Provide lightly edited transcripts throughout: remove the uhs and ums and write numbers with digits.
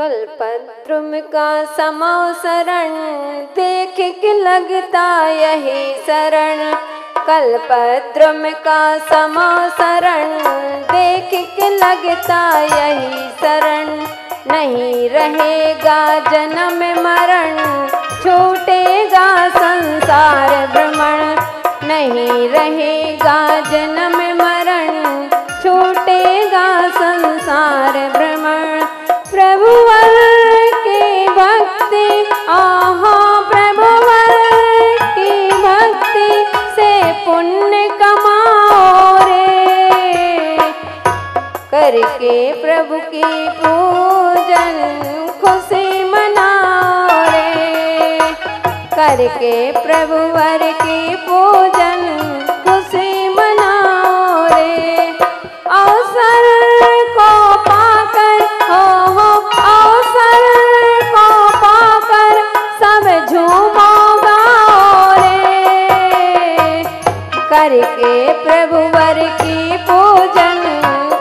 कल्पद्रुम का समावसरण देख के लगता यही शरण। कल्पद्रुम का समावसरण देख के लगता यही शरण। नहीं रहेगा जन्म मरण छूटेगा संसार भ्रमण। नहीं रहेगा जन्म मरण छूटेगा संसार भ्रमण। प्रभुवर की भक्ति आहा प्रभुवर की भक्ति से पुण्य कमाओ रे। करके प्रभु की पूजन खुशी मनाओ रे। करके प्रभुवर की पूजन खुशी मनाओ रे। अवसर को पाकर हो अवसर को पाकर सब झूमो गाओ रे। करके प्रभुवर की पूजन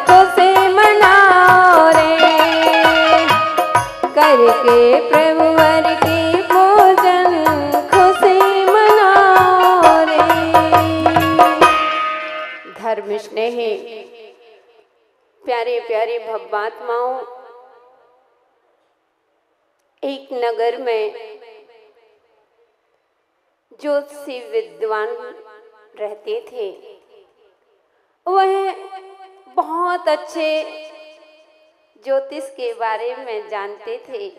खुशी मनाओ रे। करके प्रभुवर की पूजन खुशी मनाओ रे। धर्म स्नेही प्यारे प्यारे भव्यात्माओं, एक नगर में ज्योतिषी विद्वान रहते थे। वह बहुत अच्छे ज्योतिष के बारे में जानते थे,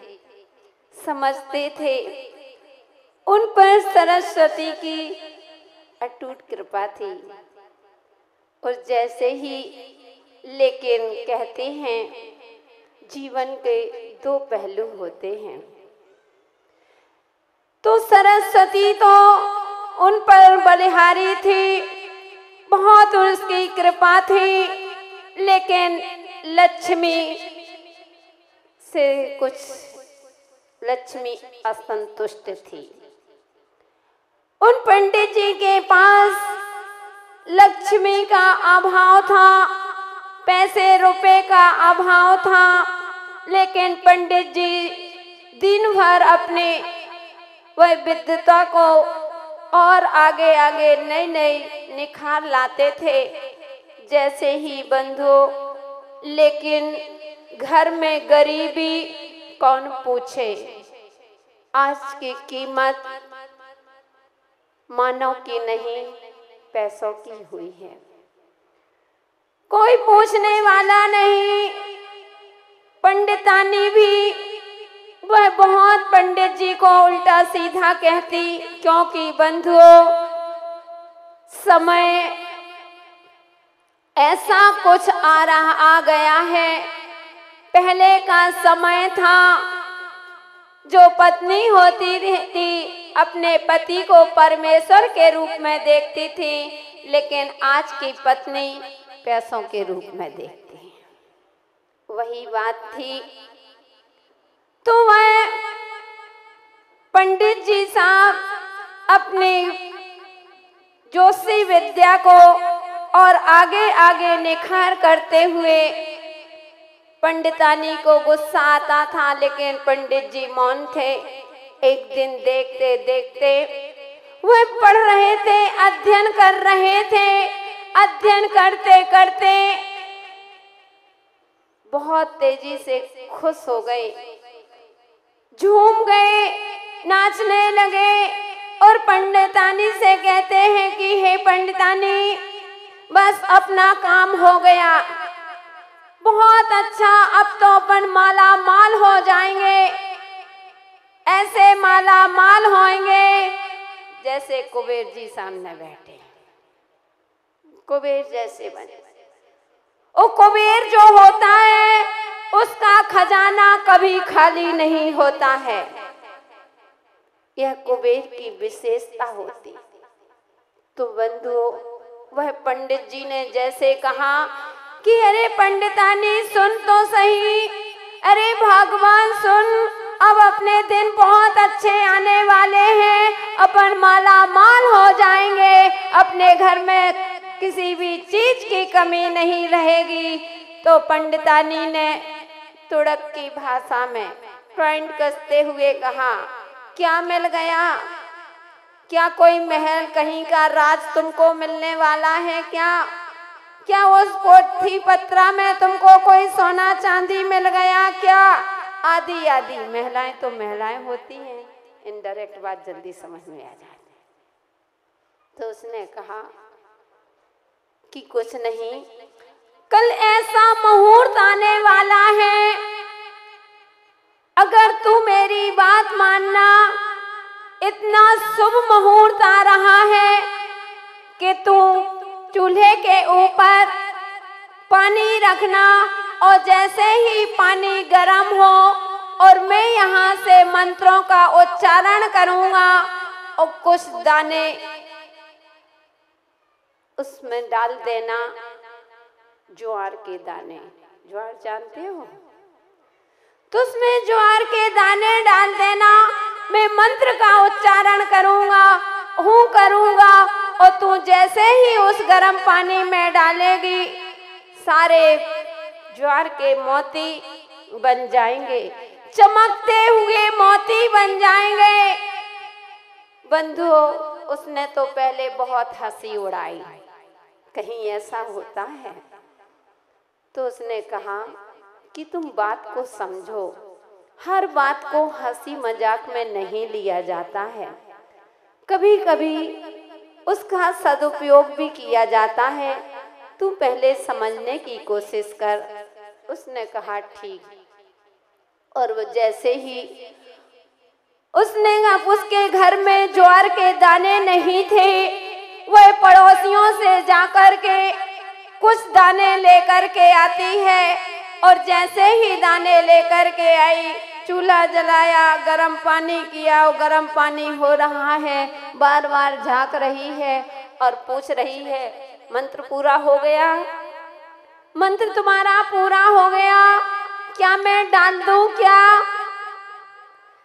समझते थे। उन पर सरस्वती की अटूट कृपा थी। और जैसे ही लेकिन कहते हैं जीवन के दो पहलू होते हैं। तो सरस्वती तो उन पर बलिहारी थी, बहुत उसकी कृपा थी, लेकिन लक्ष्मी से कुछ लक्ष्मी असंतुष्ट थी। उन पंडित जी के पास लक्ष्मी का अभाव था, पैसे रुपए का अभाव था, लेकिन पंडित जी दिन भर अपने वह विद्वता को और आगे आगे नई नई निखार लाते थे। जैसे ही बंधु, लेकिन घर में गरीबी कौन पूछे। आज की कीमत मानव की नहीं पैसों की हुई है। कोई पूछने वाला नहीं। पंडितानी भी वह बहुत पंडित जी को उल्टा सीधा कहती, क्योंकि बंधुओं समय ऐसा कुछ आ गया है। पहले का समय था जो पत्नी होती थी अपने पति को परमेश्वर के रूप में देखती थी, लेकिन आज की पत्नी पैसों के रूप में देखती है। वही बात थी। तो वह पंडित जी साहब अपनी ज्योतिषी विद्या को और आगे आगे निखार करते हुए पंडितानी को गुस्सा आता था, लेकिन पंडित जी मौन थे। एक दिन देखते देखते वह पढ़ रहे थे, अध्ययन कर रहे थे। अध्ययन करते करते बहुत तेजी से खुश हो गए, झूम गए, नाचने लगे और पंडितानी से कहते हैं कि हे पंडितानी, बस अपना काम हो गया, बहुत अच्छा, अब तो अपन माला माल हो जाएंगे। ऐसे माला माल होंगे जैसे कुबेर जी सामने बैठे, कुबेर जैसे बने। वो कुबेर जो होता है उसका खजाना कभी खाली नहीं होता है। यह कुबेर की विशेषता होती। तो बंधुओं, वह पंडित जी ने जैसे कहा कि अरे पंडितानी सुन तो सही, अरे भगवान सुन, अब अपने दिन बहुत अच्छे आने वाले हैं, अपन माला माल हो जाएंगे, अपने घर में किसी भी चीज की कमी नहीं रहेगी। तो पंडितानी ने तुड़क की भाषा में पॉइंट कसते हुए कहा, क्या मिल गया? क्या कोई महल कहीं का राज तुमको मिलने वाला है क्या? क्या उस पोथी पत्रा में तुमको कोई सोना चांदी मिल गया क्या? आदि आदि। महिलाएं तो महिलाएं होती हैं, इनडायरेक्ट बात जल्दी समझ में आ जाती है। तो उसने कहा कि कुछ नहीं, कल ऐसा मुहूर्त आने वाला है, अगर तू मेरी बात मानना, इतना शुभ मुहूर्त आ रहा है कि तू चूल्हे के ऊपर पानी रखना और जैसे ही पानी गर्म हो और मैं यहाँ से मंत्रों का उच्चारण करूँगा और कुछ दाने उसमें डाल देना, ज्वार के दाने। ज्वार जानते हो? तो उसमें ज्वार के दाने डाल देना, मैं मंत्र का उच्चारण करूँगा, हूँ करूँगा, और तू जैसे ही उस गर्म पानी में डालेगी, सारे ज्वार के मोती बन जाएंगे, चमकते हुए मोती बन जाएंगे। बंधुओं, उसने तो पहले बहुत हंसी उड़ाई, कहीं ऐसा होता है? तो उसने कहा कि तुम बात को समझो, हर बात को हंसी मजाक में नहीं लिया जाता है, कभी कभी उसका सदुपयोग भी किया जाता है, तू पहले समझने की कोशिश कर। उसने कहा ठीक। और वो जैसे ही उसके घर में ज्वार के दाने नहीं थे, वह पड़ोसियों से जाकर के कुछ दाने लेकर के आती है, और जैसे ही दाने लेकर के आई, चूल्हा जलाया, गरम पानी किया, और गरम पानी हो रहा है, बार बार झांक रही है और पूछ रही है, मंत्र पूरा हो गया? मंत्र तुम्हारा पूरा हो गया? क्या मैं डाल दूं क्या?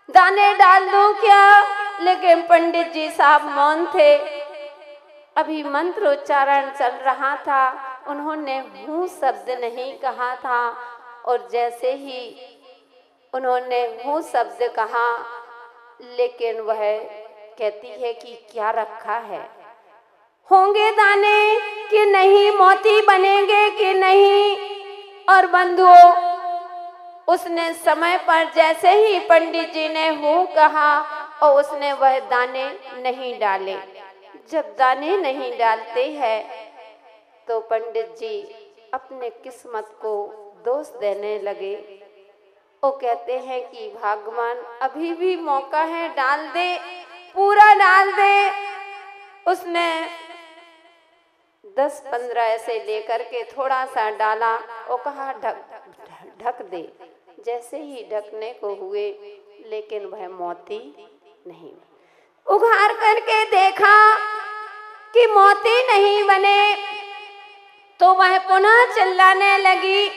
दाने डाल दूं क्या? लेकिन पंडित जी साहब मौन थे, अभी मंत्र उच्चारण चल रहा था, उन्होंने हूँ शब्द नहीं कहा था, और जैसे ही उन्होंने हूँ शब्द कहा, लेकिन वह कहती है कि क्या रखा है, होंगे दाने कि नहीं, मोती बनेंगे कि नहीं? और बंधुओं, उसने समय पर जैसे ही पंडित जी ने हूँ कहा और उसने वह दाने नहीं डाले। जब दाने नहीं डालते हैं तो पंडित जी अपने किस्मत को दोष देने लगे। वो कहते हैं कि भगवान अभी भी मौका है, डाल दे, पूरा डाल दे। उसने 10-15 ऐसे लेकर के थोड़ा सा डाला, वो कहा ढक दे। जैसे ही ढकने को हुए, लेकिन वह मोती नहीं। उघार करके देखा कि मोती नहीं बने, तो वह पुनः चिल्लाने लगी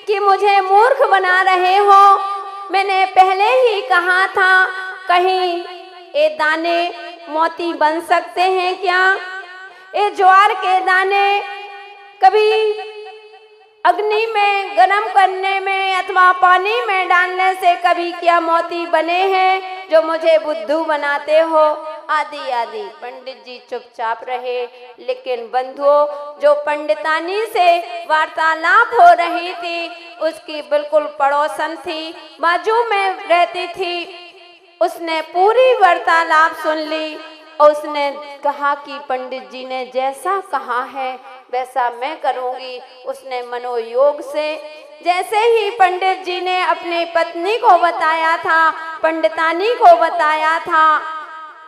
कि मुझे मूर्ख बना रहे हो, मैंने पहले ही कहा था, कहीं ये दाने मोती बन सकते हैं क्या? ये ज्वार के दाने कभी अग्नि में गर्म करने में अथवा पानी में डालने से कभी क्या मोती बने हैं जो मुझे बुद्धू बनाते हो? आदि आदि। पंडित जी चुपचाप रहे, लेकिन बंधुओं, जो पंडितानी से वार्तालाप हो रही थी, उसकी बिल्कुल पड़ोसन थी, बाजू में रहती थी, उसने पूरी वार्तालाप सुन ली और उसने कहा कि पंडित जी ने जैसा कहा है वैसा मैं करूंगी। उसने मनोयोग से, जैसे ही पंडित जी ने अपनी पत्नी को बताया था, पंडितानी को बताया था,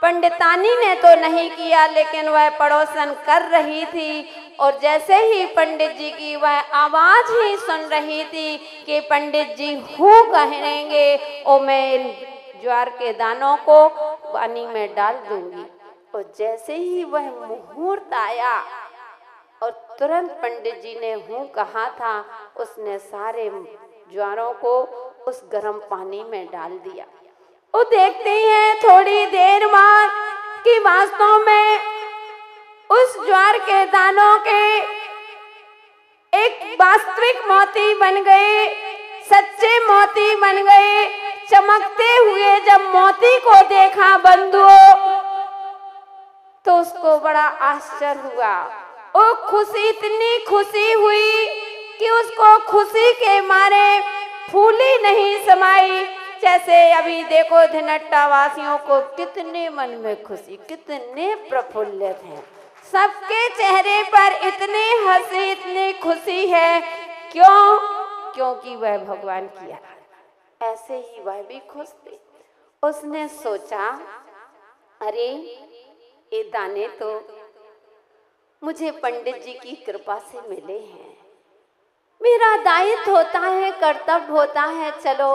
पंडितानी ने तो नहीं किया, लेकिन वह पड़ोसन कर रही थी। और जैसे ही पंडित जी की वह आवाज ही सुन रही थी कि पंडित जी हूँ कहेंगे और मैं इन ज्वार के दानों को पानी में डाल दूंगी। और जैसे ही वह मुहूर्त आया और तुरंत पंडित जी ने हूँ कहा था, उसने सारे ज्वारों को उस गर्म पानी में डाल दिया। वो देखते हैं थोड़ी देर बाद कि वास्तव में उस ज्वार के दानों के एक वास्तविक मोती बन गए। सच्चे मोती बन गए। चमकते हुए जब मोती को देखा बंधुओं, तो उसको बड़ा आश्चर्य हुआ। वो खुशी, इतनी खुशी हुई कि उसको खुशी के मारे फूली नहीं समाई। जैसे अभी देखो धिनट्टा वासियों को कितने मन में खुशी, कितने प्रफुल्लित हैं, सबके चेहरे पर इतनी हंसी, इतनी खुशी है। क्यों? क्योंकि वह भगवान की आराधना। ऐसे ही वह भी खुश थी। उसने सोचा, अरे ये दाने तो मुझे पंडित जी की कृपा से मिले हैं, मेरा दायित्व होता है, कर्तव्य होता है। चलो,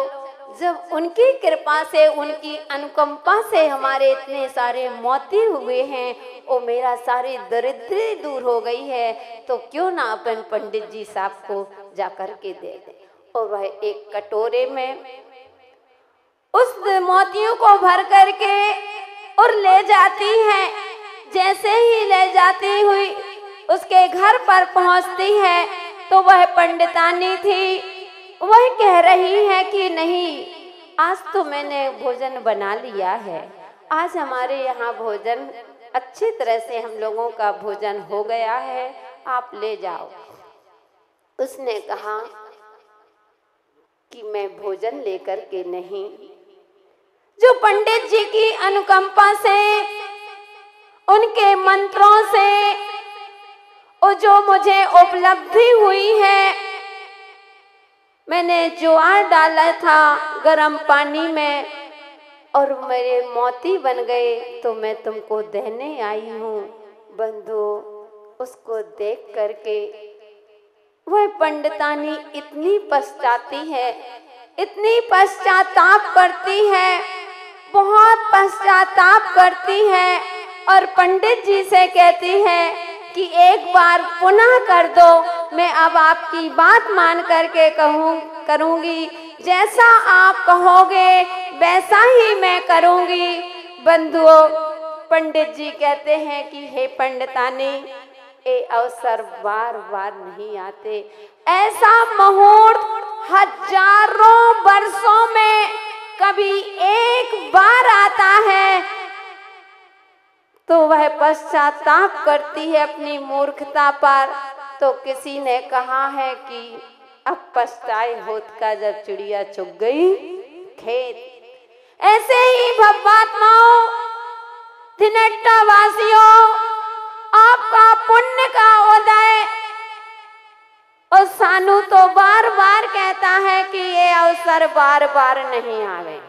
जब उनकी कृपा से, उनकी अनुकंपा से हमारे इतने सारे मोती हुए हैं और मेरा सारी दरिद्री दूर हो गई है, तो क्यों ना अपन पंडित जी साहब को जाकर के दे दें। और वह एक कटोरे में उस मोतियों को भर करके और ले जाती है। जैसे ही ले जाती हुई उसके घर पर पहुंचती है, तो वह पंडितानी थी, वह कह रही है कि नहीं, आज तो मैंने भोजन बना लिया है, आज हमारे यहाँ भोजन अच्छी तरह से, हम लोगों का भोजन हो गया है, आप ले जाओ। उसने कहा कि मैं भोजन लेकर के नहीं, जो पंडित जी की अनुकंपा से, उनके मंत्रों से और जो मुझे उपलब्धि हुई है, मैंने ज्वार डाला था गर्म पानी में और मेरे मोती बन गए, तो मैं तुमको देने आई हूँ। बंधु, उसको देख करके वह पंडितानी इतनी पछताती है, इतनी पश्चाताप करती है, बहुत पश्चाताप करती है और पंडित जी से कहती है कि एक बार पुनः कर दो, मैं अब आपकी बात मान करके करूंगी, जैसा आप कहोगे वैसा ही मैं करूंगी। बंधुओं, पंडित जी कहते हैं कि हे पंडितानी, ये अवसर बार बार नहीं आते, ऐसा मुहूर्त हजारों वर्षों में कभी एक बार आता है। तो वह पश्चाताप करती है अपनी मूर्खता पर। तो किसी ने कहा है कि अब पछताए होत का जब चिड़िया चुग गई खेत। ऐसे ही भवात्माओं, धिनट्टा वासियों, आपका पुण्य का उदय। और सानू तो बार बार कहता है कि ये अवसर बार बार नहीं आवे।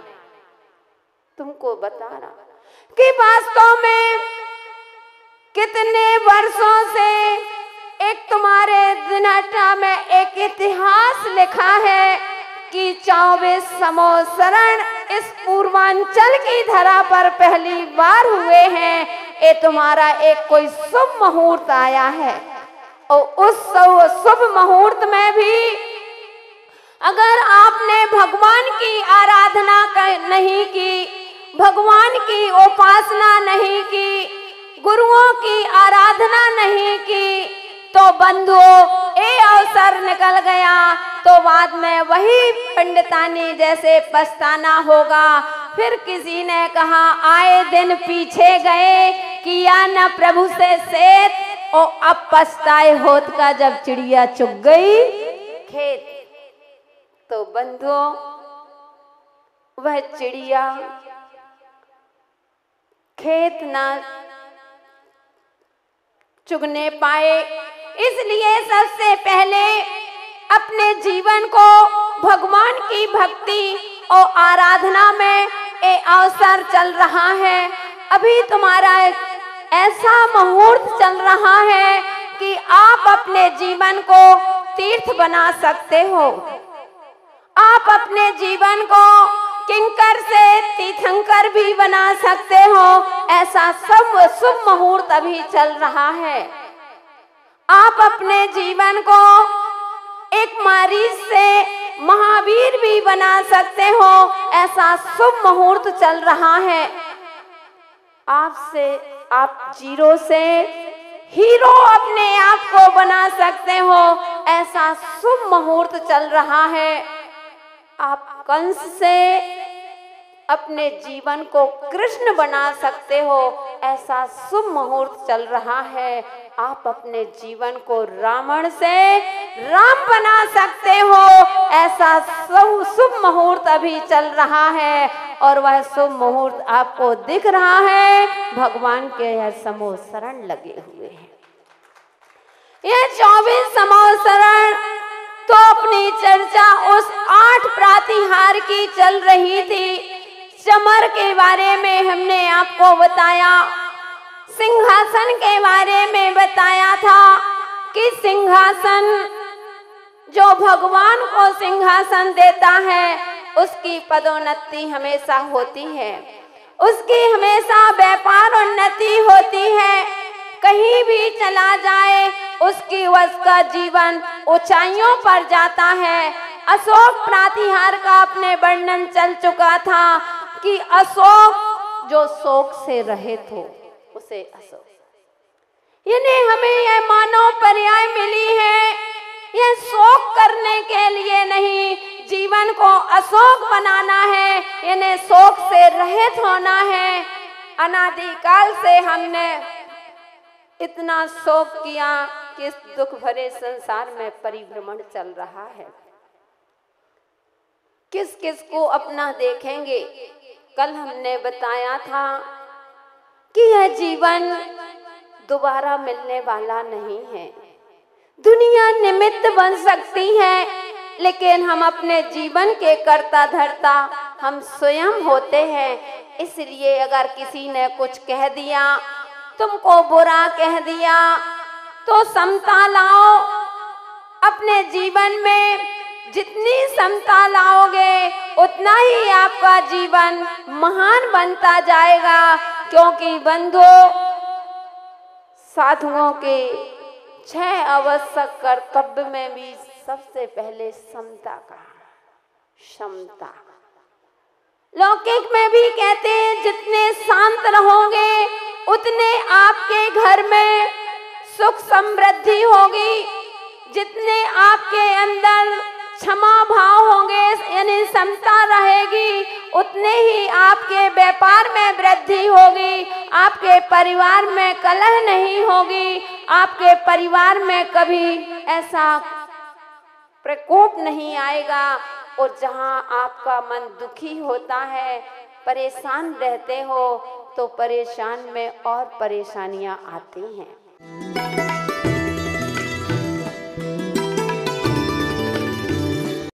तुमको बता रहा कि वास्तव में कितने वर्षों से एक तुम्हारे धिनट्टा में एक इतिहास लिखा है कि 24 संवत्सरण इस पूर्वांचल की धरा पर पहली बार हुए हैं। ये तुम्हारा एक कोई शुभ मुहूर्त आया है और उस शुभ मुहूर्त में भी अगर आपने भगवान की आराधना नहीं की, भगवान की उपासना नहीं की, गुरुओं की आराधना नहीं की, तो बंधुओं ये अवसर निकल गया तो बाद में वही पंडितानी जैसे पछताना होगा। फिर किसी ने कहा, आए दिन पीछे गए, किया न प्रभु से सेत, और अब पछताए होत का जब चिड़िया चुग गई खेत। तो बंधुओं, वह चिड़िया खेत ना चुगने पाए, इसलिए सबसे पहले अपने जीवन को भगवान की भक्ति और आराधना में ये अवसर चल रहा है। अभी तुम्हारा ऐसा मुहूर्त चल रहा है कि आप अपने जीवन को तीर्थ बना सकते हो, आप अपने जीवन को किंकर से तीर्थंकर भी बना सकते हो। ऐसा सब शुभ मुहूर्त अभी चल रहा है। आप अपने जीवन को एक मरीज से महावीर भी बना सकते हो। ऐसा शुभ मुहूर्त चल रहा है। आप जीरो से हीरो अपने आप को बना सकते हो। ऐसा शुभ मुहूर्त चल रहा है। आप कंस से अपने जीवन को कृष्ण बना सकते हो, ऐसा शुभ मुहूर्त चल रहा है। आप अपने जीवन को रावण से राम बना सकते हो, ऐसा शुभ मुहूर्त अभी चल रहा है। और वह शुभ मुहूर्त आपको दिख रहा है, भगवान के यह समूह शरण लगे हुए हैं। यह 24 समूह शरण तो अपनी चर्चा उस 8 प्रातिहार की चल रही थी। चमर के बारे में हमने आपको बताया, सिंहासन के बारे में बताया था कि सिंहासन जो भगवान को सिंहासन देता है उसकी पदोन्नति हमेशा होती है, उसकी हमेशा व्यापार उन्नति होती है। कहीं भी चला जाए उसकी वश का जीवन ऊंचाइयों पर जाता है। अशोक प्रातिहार का अपने वर्णन चल चुका था कि अशोक जो शोक से रहित हो उसे अशोक, यानी हमें यह मानव पर्याय मिली है, यह शोक करने के लिए नहीं, जीवन को अशोक बनाना है, यानी शोक से रहित होना है। अनादिकाल से हमने इतना शोक किया कि इस दुख भरे संसार में परिभ्रमण चल रहा है। किस किस को अपना देखेंगे। कल हमने बताया था कि यह जीवन दोबारा मिलने वाला नहीं है। दुनिया निमित्त बन सकती है, लेकिन हम अपने जीवन के कर्ता धर्ता हम स्वयं होते हैं। इसलिए अगर किसी ने कुछ कह दिया, तुमको बुरा कह दिया, तो समता लाओ अपने जीवन में। जितनी समता लाओगे उतना ही आपका जीवन महान बनता जाएगा, क्योंकि बंधु साधुओं के 6 आवश्यक कर्तव्य में भी सबसे पहले समता का, क्षमता। लौकिक में भी कहते हैं जितने शांत रहोगे उतने आपके घर में सुख समृद्धि होगी, जितने आपके अंदर क्षमा भाव होंगे यानी समता रहेगी, उतने ही आपके व्यापार में वृद्धि होगी, आपके परिवार में कलह नहीं होगी, आपके परिवार में कभी ऐसा प्रकोप नहीं आएगा। और जहां आपका मन दुखी होता है, परेशान रहते हो, तो परेशान में और परेशानियां आती हैं।